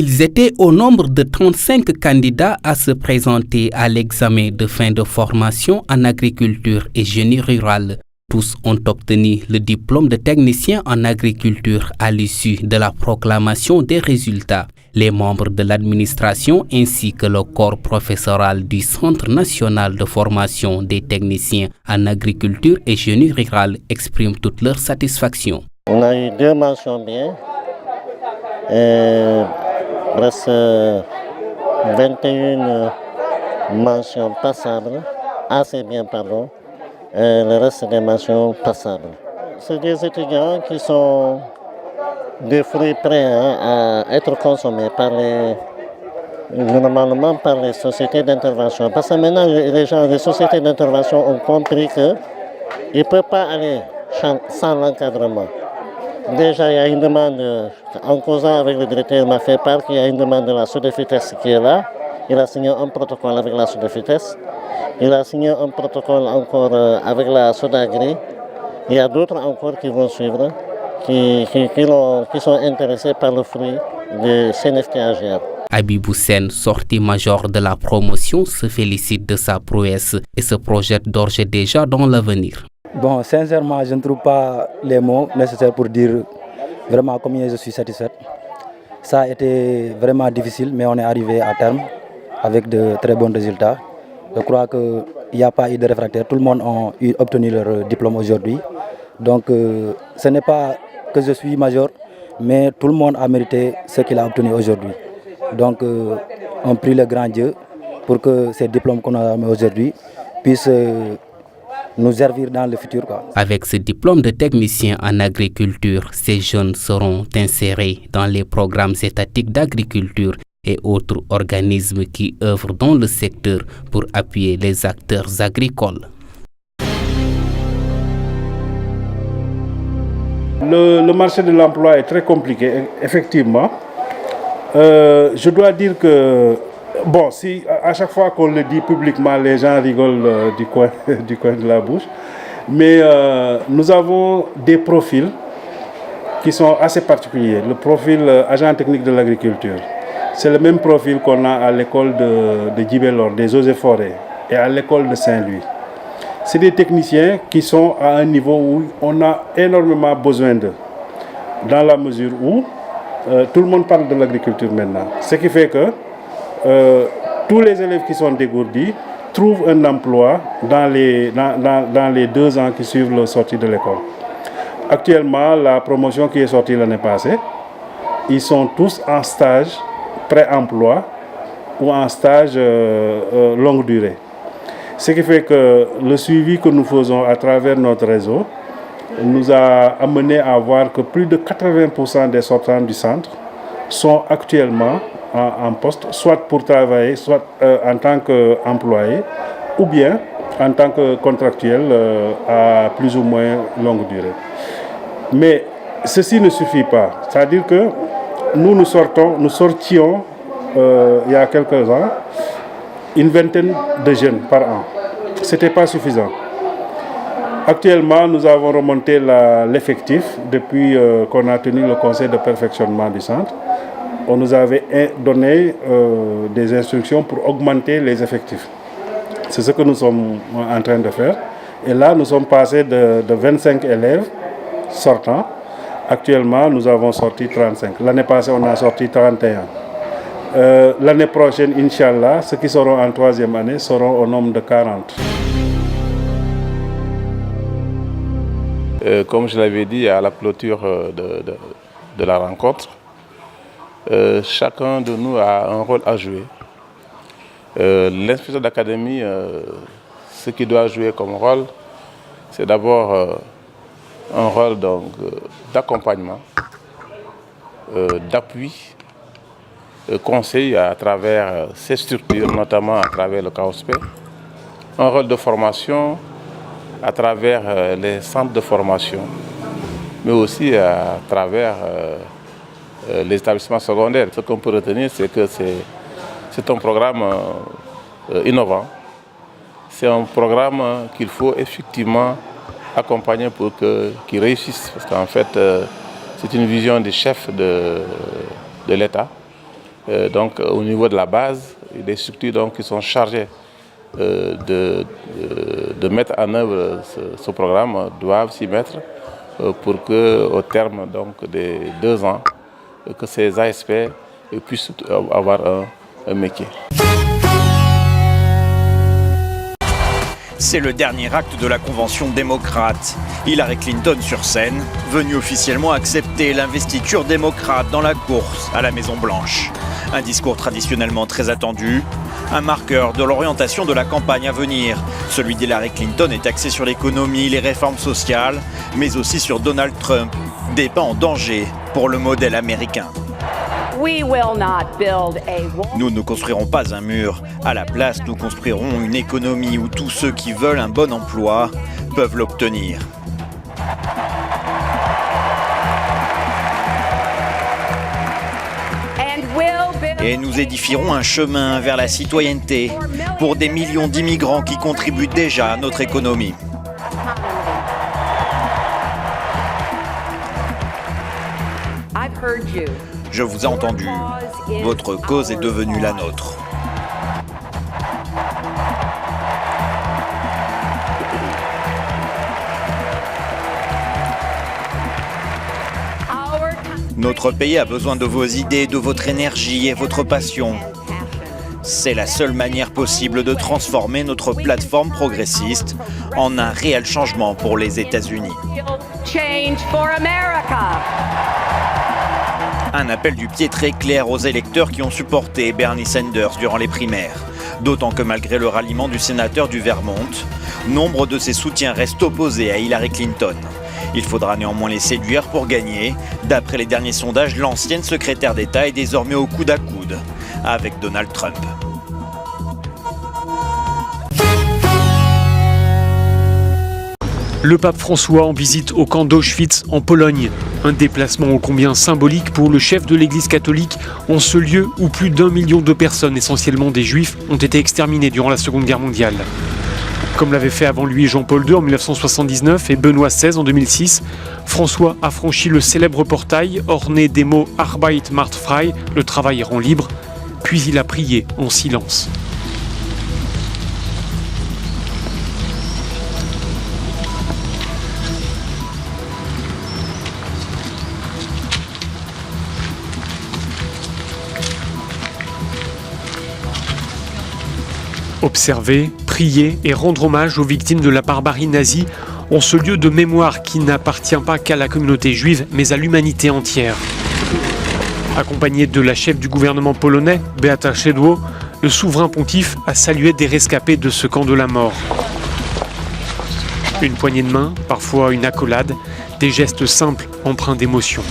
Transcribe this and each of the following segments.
Ils étaient au nombre de 35 candidats à se présenter à l'examen de fin de formation en agriculture et génie rural. Tous ont obtenu le diplôme de technicien en agriculture à l'issue de la proclamation des résultats. Les membres de l'administration ainsi que le corps professoral du Centre national de formation des techniciens en agriculture et génie rural expriment toute leur satisfaction. On a eu 2 mentions bien, et presque 21 mentions passables, assez bien pardon, et le reste des mentions passables. C'est des étudiants qui sont des fruits prêts à être consommés normalement par les sociétés d'intervention. Parce que maintenant, les sociétés d'intervention ont compris qu'ils ne peuvent pas aller sans l'encadrement. Déjà, il y a une demande, en causant avec le directeur, il m'a fait part qu'il y a une demande de la Sodefitex qui est là. Il a signé un protocole avec la Sodefitex. Il a signé un protocole encore avec la Sodagri. Il y a d'autres encore qui vont suivre, qui sont intéressés par le fruit de CNFTAGR. Abibou Sen, sorti major de la promotion, se félicite de sa prouesse et se projette d'ores et déjà dans l'avenir. Bon, sincèrement, je ne trouve pas les mots nécessaires pour dire vraiment combien je suis satisfait. Ça a été vraiment difficile, mais on est arrivé à terme avec de très bons résultats. Je crois qu'il n'y a pas eu de réfractaires. Tout le monde a obtenu leur diplôme aujourd'hui. Donc, ce n'est pas que je suis major, mais tout le monde a mérité ce qu'il a obtenu aujourd'hui. Donc, on prie le grand Dieu pour que ces diplômes qu'on a aujourd'hui puissent nous servir dans le futur. Avec ce diplôme de technicien en agriculture, ces jeunes seront insérés dans les programmes étatiques d'agriculture et autres organismes qui œuvrent dans le secteur pour appuyer les acteurs agricoles. Le marché de l'emploi est très compliqué, effectivement. Je dois dire que, bon, si à chaque fois qu'on le dit publiquement, les gens rigolent du coin de la bouche, mais nous avons des profils qui sont assez particuliers. Le profil agent technique de l'agriculture, c'est le même profil qu'on a à l'école de Djibélor, des eaux et forêts, et à l'école de Saint-Louis. C'est des techniciens qui sont à un niveau où on a énormément besoin d'eux, dans la mesure où tout le monde parle de l'agriculture maintenant. Ce qui fait que tous les élèves qui sont dégourdis trouvent un emploi dans les 2 ans qui suivent leur sortie de l'école. Actuellement, la promotion qui est sortie l'année passée, ils sont tous en stage pré-emploi ou en stage longue durée. Ce qui fait que le suivi que nous faisons à travers notre réseau nous a amené à voir que plus de 80% des sortants du centre sont actuellement en poste, soit pour travailler, soit en tant qu'employés, ou bien en tant que contractuels à plus ou moins longue durée. Mais ceci ne suffit pas. C'est-à-dire que nous sortions il y a quelques ans, une vingtaine de jeunes par an. Ce n'était pas suffisant. Actuellement, nous avons remonté l'effectif depuis qu'on a tenu le conseil de perfectionnement du centre. On nous avait donné des instructions pour augmenter les effectifs. C'est ce que nous sommes en train de faire. Et là, nous sommes passés de 25 élèves sortants. Actuellement, nous avons sorti 35. L'année passée, on a sorti 31. L'année prochaine, Inch'Allah, ceux qui seront en 3e année seront au nombre de 40. Comme je l'avais dit à la clôture de la rencontre, chacun de nous a un rôle à jouer. L'inspecteur d'académie, ce qu'il doit jouer comme rôle, c'est d'abord un rôle d'accompagnement, d'appui, conseil à travers ces structures, notamment à travers le CAOSP, un rôle de formation à travers les centres de formation, mais aussi à travers les établissements secondaires. Ce qu'on peut retenir, c'est que c'est un programme innovant. C'est un programme qu'il faut effectivement accompagner pour qu'il réussisse. Parce qu'en fait, c'est une vision des chefs de l'État donc au niveau de la base, des structures donc, qui sont chargées de mettre en œuvre ce programme doivent s'y mettre pour qu'au terme donc, des 2 ans, que ces ASP puissent avoir un métier. C'est le dernier acte de la Convention démocrate. Hillary Clinton sur scène, venue officiellement accepter l'investiture démocrate dans la course à la Maison-Blanche. Un discours traditionnellement très attendu, un marqueur de l'orientation de la campagne à venir. Celui d'Hillary Clinton est axé sur l'économie, les réformes sociales, mais aussi sur Donald Trump, des pas en danger pour le modèle américain. Nous ne construirons pas un mur. À la place, nous construirons une économie où tous ceux qui veulent un bon emploi peuvent l'obtenir. Et nous édifierons un chemin vers la citoyenneté pour des millions d'immigrants qui contribuent déjà à notre économie. Je vous ai entendu. Votre cause est devenue la nôtre. Notre pays a besoin de vos idées, de votre énergie et votre passion. C'est la seule manière possible de transformer notre plateforme progressiste en un réel changement pour les États-Unis. Un appel du pied très clair aux électeurs qui ont supporté Bernie Sanders durant les primaires. D'autant que malgré le ralliement du sénateur du Vermont, nombre de ses soutiens restent opposés à Hillary Clinton. Il faudra néanmoins les séduire pour gagner. D'après les derniers sondages, l'ancienne secrétaire d'État est désormais au coude à coude avec Donald Trump. Le pape François en visite au camp d'Auschwitz en Pologne. Un déplacement ô combien symbolique pour le chef de l'Église catholique en ce lieu où plus d'1 million de personnes, essentiellement des Juifs, ont été exterminées durant la Seconde Guerre mondiale. Comme l'avait fait avant lui Jean-Paul II en 1979 et Benoît XVI en 2006, François a franchi le célèbre portail orné des mots « Arbeit macht frei », le travail rend libre, puis il a prié en silence. Observer, prier et rendre hommage aux victimes de la barbarie nazie en ce lieu de mémoire qui n'appartient pas qu'à la communauté juive, mais à l'humanité entière. Accompagné de la chef du gouvernement polonais, Beata Szydło, le souverain pontife a salué des rescapés de ce camp de la mort. Une poignée de main, parfois une accolade, des gestes simples empreints d'émotion.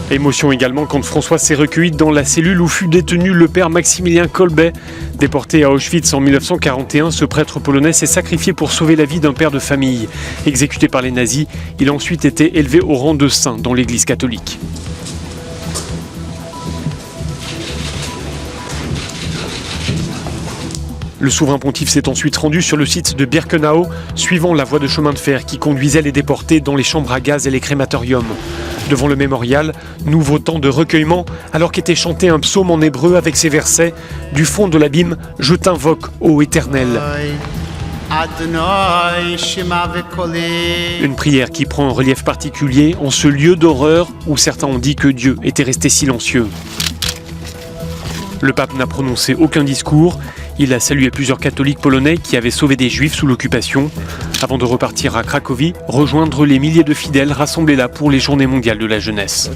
Émotion également quand François s'est recueilli dans la cellule où fut détenu le père Maximilien Kolbe. Déporté à Auschwitz en 1941, ce prêtre polonais s'est sacrifié pour sauver la vie d'un père de famille. Exécuté par les nazis, il a ensuite été élevé au rang de saint dans l'Église catholique. Le souverain pontife s'est ensuite rendu sur le site de Birkenau, suivant la voie de chemin de fer qui conduisait les déportés dans les chambres à gaz et les crématoriums. Devant le mémorial, nouveau temps de recueillement, alors qu'était chanté un psaume en hébreu avec ces versets « Du fond de l'abîme, je t'invoque, ô Éternel ». Une prière qui prend un relief particulier en ce lieu d'horreur où certains ont dit que Dieu était resté silencieux. Le pape n'a prononcé aucun discours. Il a salué plusieurs catholiques polonais qui avaient sauvé des juifs sous l'occupation, avant de repartir à Cracovie, rejoindre les milliers de fidèles rassemblés là pour les Journées mondiales de la jeunesse.